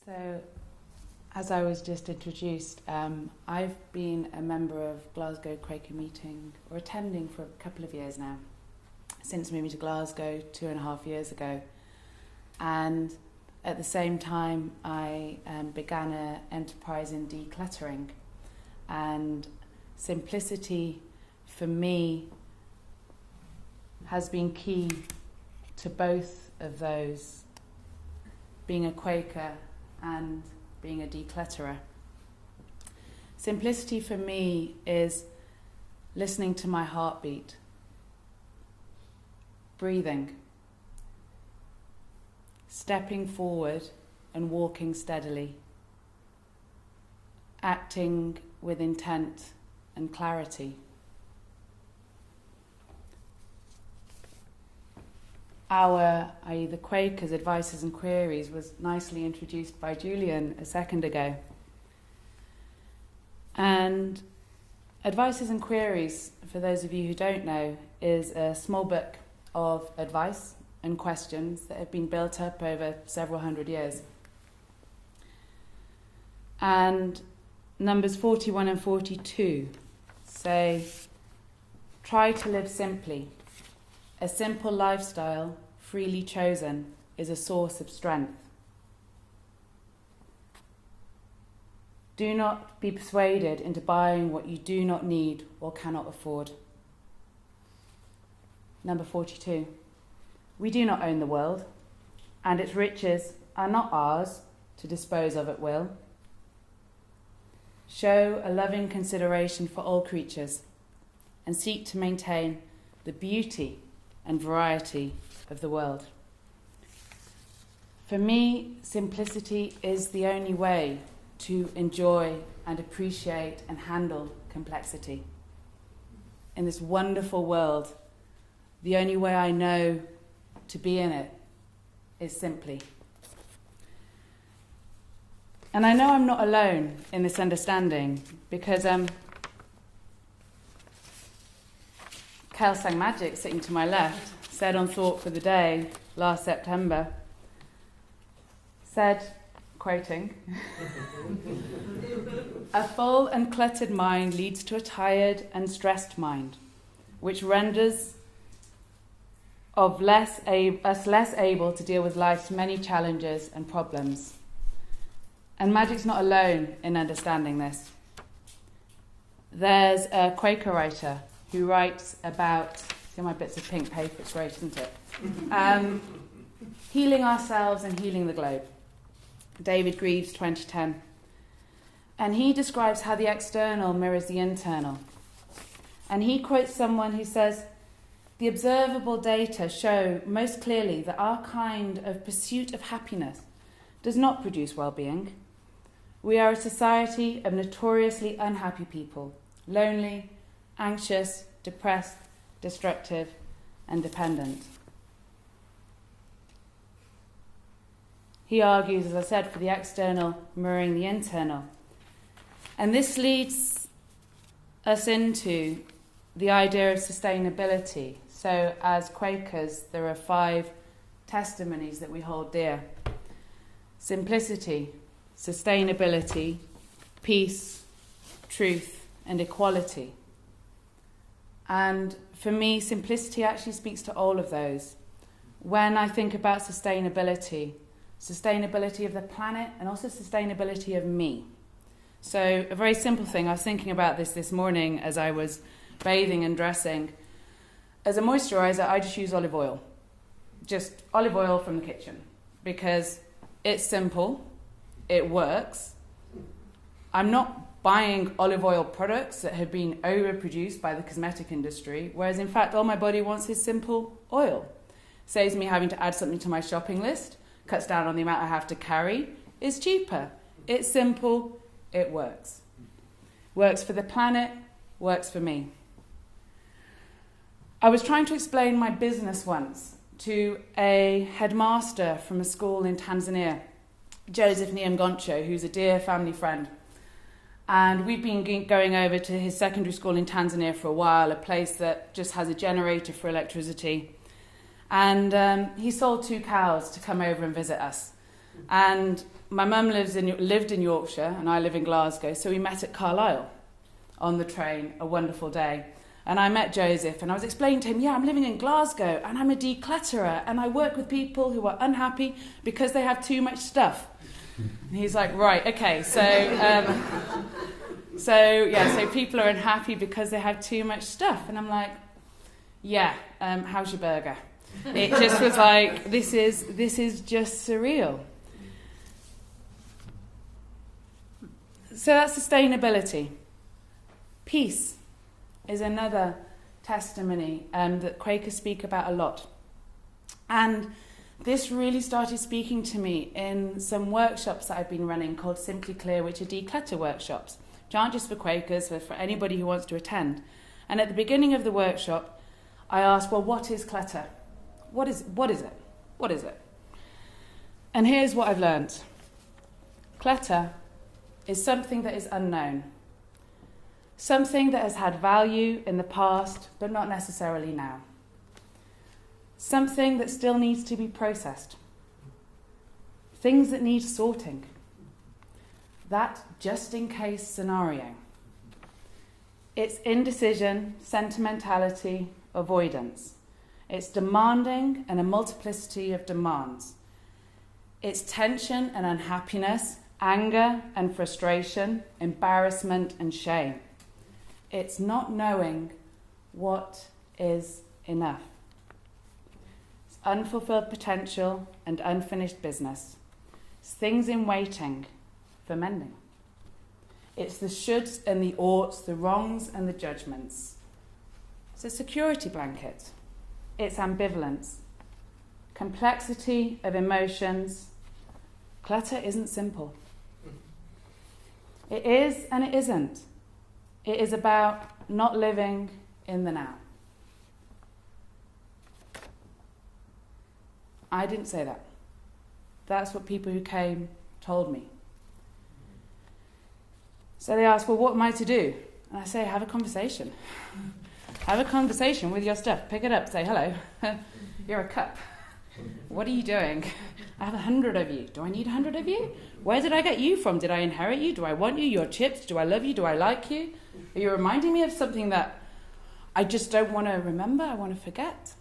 So, as I was just introduced, I've been a member of Glasgow Quaker meeting, or attending for a couple of years now, since moving to Glasgow 2.5 years ago. And at the same time, I began an enterprise in decluttering. And simplicity, for me, has been key to both of those, being a Quaker and being a declutterer. Simplicity for me is listening to my heartbeat, breathing, stepping forward and walking steadily, acting with intent and clarity. Our, i.e. the Quakers' advices and queries was nicely introduced by Julian a second ago. And advices and queries, for those of you who don't know, is a small book of advice and questions that have been built up over several hundred years. And numbers 41 and 42 say, try to live simply. A simple lifestyle, freely chosen, is a source of strength. Do not be persuaded into buying what you do not need or cannot afford. Number 42. We do not own the world, and its riches are not ours to dispose of at will. Show a loving consideration for all creatures, and seek to maintain the beauty and variety of the world. For me, simplicity is the only way to enjoy and appreciate and handle complexity. In this wonderful world, the only way I know to be in it is simply. And I know I'm not alone in this understanding, because Kel Sang Magic, sitting to my left, said on Thought for the Day last September, said, quoting, a full and cluttered mind leads to a tired and stressed mind, which renders us less able to deal with life's many challenges and problems. And Magic's not alone in understanding this. There's a Quaker writer who writes about, see my bits of pink paper, it's great, isn't it? Healing ourselves and healing the globe. David Greaves, 2010. And he describes how the external mirrors the internal. And he quotes someone who says, the observable data show most clearly that our kind of pursuit of happiness does not produce well-being. We are a society of notoriously unhappy people, lonely, anxious, depressed, destructive, and dependent. He argues, as I said, for the external mirroring the internal. And this leads us into the idea of sustainability. So as Quakers, there are 5 testimonies that we hold dear. Simplicity, sustainability, peace, truth, and equality. And for me, simplicity actually speaks to all of those. When I think about sustainability of the planet and also sustainability of me. So a very simple thing, I was thinking about this morning as I was bathing and dressing. As a moisturiser, I just use olive oil. Just olive oil from the kitchen. Because it's simple, it works. I'm not buying olive oil products that have been overproduced by the cosmetic industry, whereas in fact all my body wants is simple oil. Saves me having to add something to my shopping list, cuts down on the amount I have to carry, is cheaper. It's simple, it works. Works for the planet, works for me. I was trying to explain my business once to a headmaster from a school in Tanzania, Joseph Niamgoncho, who's a dear family friend. And we've been going over to his secondary school in Tanzania for a while, a place that just has a generator for electricity. And he sold 2 cows to come over and visit us. And my mum lived in Yorkshire and I live in Glasgow, so we met at Carlisle on the train, a wonderful day. And I met Joseph and I was explaining to him, I'm living in Glasgow and I'm a declutterer and I work with people who are unhappy because they have too much stuff. And he's like, right, okay, so people are unhappy because they have too much stuff. And I'm like, how's your burger? It just was like, this is just surreal. So that's sustainability. Peace is another testimony that Quakers speak about a lot. And this really started speaking to me in some workshops that I've been running called Simply Clear, which are declutter workshops, which aren't just for Quakers, but for anybody who wants to attend. And at the beginning of the workshop, I asked, well, what is clutter? What is it? And here's what I've learned. Clutter is something that is unknown. Something that has had value in the past, but not necessarily now. Something that still needs to be processed. Things that need sorting. That just-in-case scenario. It's indecision, sentimentality, avoidance. It's demanding and a multiplicity of demands. It's tension and unhappiness, anger and frustration, embarrassment and shame. It's not knowing what is enough. It's unfulfilled potential and unfinished business. It's things in waiting for mending. It's the shoulds and the oughts, the wrongs and the judgments. It's a security blanket. It's ambivalence. Complexity of emotions. Clutter isn't simple. It is and it isn't. It is about not living in the now. I didn't say that. That's what people who came told me. So they asked, well, what am I to do? And I say, have a conversation. Have a conversation with your stuff. Pick it up. Say, hello. You're a cup. What are you doing? I have 100 of you. Do I need 100 of you? Where did I get you from? Did I inherit you? Do I want you? Your chips? Do I love you? Do I like you? Are you reminding me of something that I just don't want to remember? I want to forget.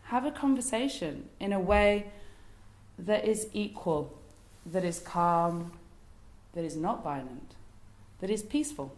Have a conversation in a way that is equal, that is calm, that is not violent, that is peaceful.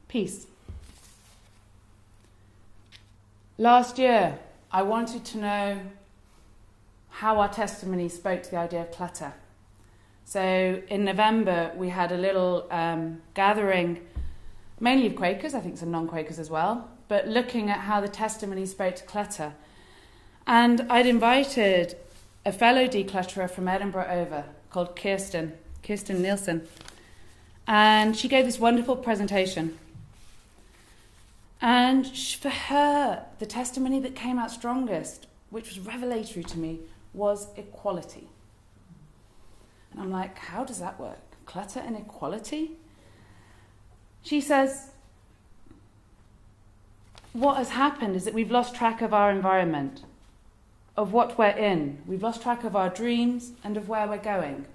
Peace. Last year, I wanted to know how our testimony spoke to the idea of clutter. So in November, we had a little gathering, mainly of Quakers, I think some non-Quakers as well, but looking at how the testimony spoke to clutter. And I'd invited a fellow declutterer from Edinburgh over, called Kirsten Nielsen. And she gave this wonderful presentation. And for her, the testimony that came out strongest, which was revelatory to me, was equality. And I'm like, how does that work? Clutter and equality? She says, what has happened is that we've lost track of our environment, of what we're in. We've lost track of our dreams and of where we're going.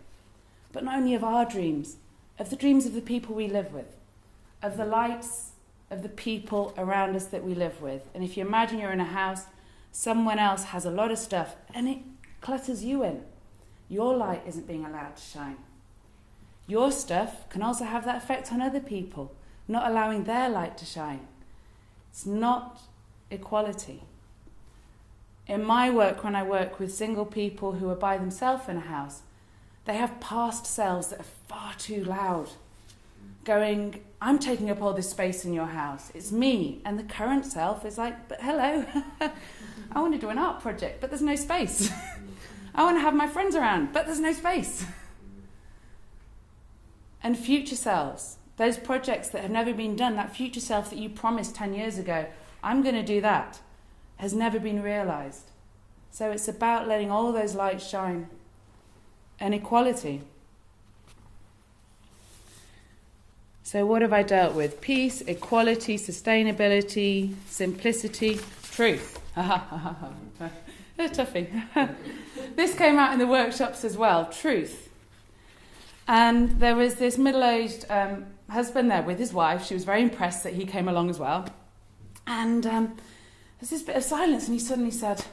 But not only of our dreams, of the dreams of the people we live with, of the lights of the people around us that we live with. And if you imagine you're in a house, someone else has a lot of stuff and it clutters you in. Your light isn't being allowed to shine. Your stuff can also have that effect on other people, not allowing their light to shine. It's not equality. In my work, when I work with single people who are by themselves in a house, they have past selves that are far too loud, going, I'm taking up all this space in your house. It's me. And the current self is like, but hello, I want to do an art project, but there's no space. I want to have my friends around, but there's no space. And future selves, those projects that have never been done, that future self that you promised 10 years ago, I'm going to do that, has never been realised. So it's about letting all those lights shine. And equality. So what have I dealt with? Peace, equality, sustainability, simplicity, truth. A toughie. This came out in the workshops as well, truth. And there was this middle-aged husband there with his wife. She was very impressed that he came along as well. And there's this bit of silence, and he suddenly said,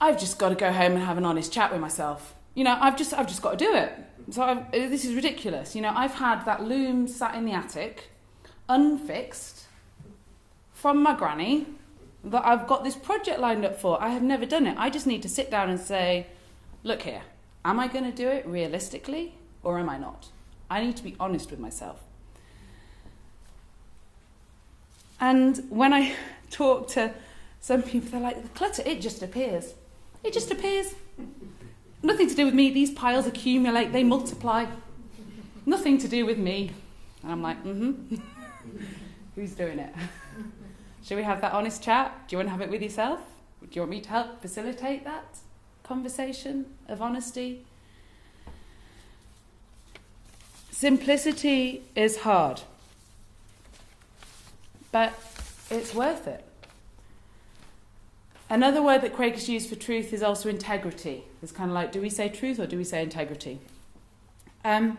I've just got to go home and have an honest chat with myself. I've just got to do it. So this is ridiculous. I've had that loom sat in the attic, unfixed, from my granny, that I've got this project lined up for. I have never done it. I just need to sit down and say, look here, am I going to do it realistically or am I not? I need to be honest with myself. And when I talk to some people, they're like, the clutter, it just appears. It just appears. Nothing to do with me. These piles accumulate, they multiply. Nothing to do with me. And I'm like, Who's doing it? Shall we have that honest chat? Do you want to have it with yourself? Do you want me to help facilitate that conversation of honesty? Simplicity is hard, but it's worth it. Another word that Quakers use for truth is also integrity. It's kind of like, do we say truth or do we say integrity? And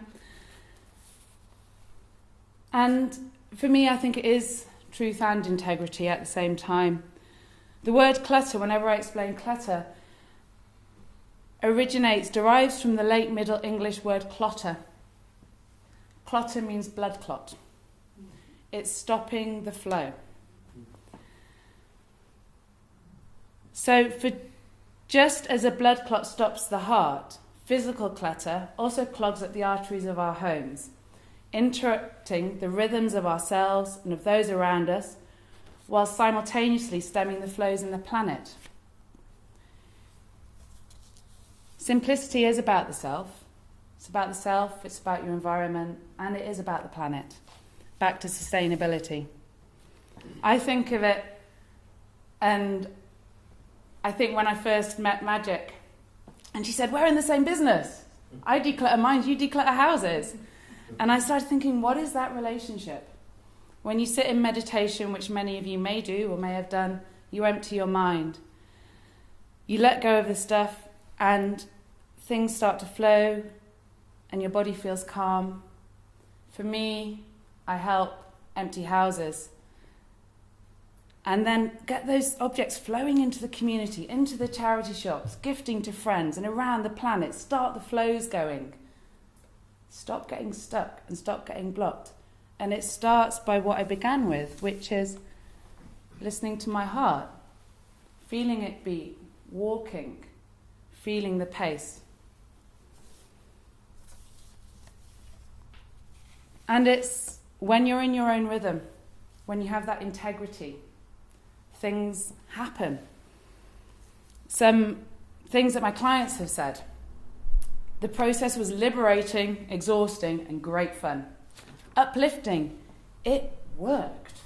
for me, I think it is truth and integrity at the same time. The word clutter, whenever I explain clutter, derives from the late Middle English word clotter. Clotter means blood clot. It's stopping the flow. So just as a blood clot stops the heart, physical clutter also clogs up the arteries of our homes, interrupting the rhythms of ourselves and of those around us, while simultaneously stemming the flows in the planet. Simplicity is about the self. It's about the self, it's about your environment, and it is about the planet. Back to sustainability. I think of it, and I think when I first met Magic, and she said, we're in the same business. I declutter minds, you declutter houses. And I started thinking, what is that relationship? When you sit in meditation, which many of you may do or may have done, you empty your mind. You let go of the stuff and things start to flow and your body feels calm. For me, I help empty houses and then get those objects flowing into the community, into the charity shops, gifting to friends and around the planet. Start the flows going. Stop getting stuck and stop getting blocked. And it starts by what I began with, which is listening to my heart, feeling it beat, walking, feeling the pace. And it's when you're in your own rhythm, when you have that integrity, things happen. Some things that my clients have said. The process was liberating, exhausting, and great fun. Uplifting. It worked.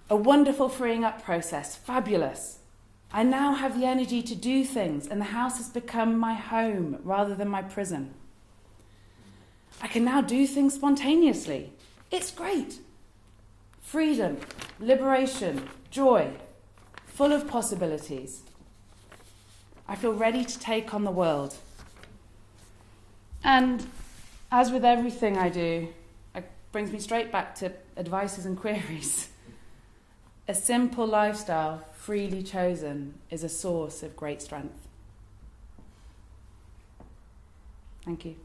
A wonderful freeing up process. Fabulous. I now have the energy to do things, and the house has become my home rather than my prison. I can now do things spontaneously. It's great. Freedom, liberation, joy, full of possibilities. I feel ready to take on the world. And as with everything I do, it brings me straight back to advices and queries. A simple lifestyle, freely chosen, is a source of great strength. Thank you.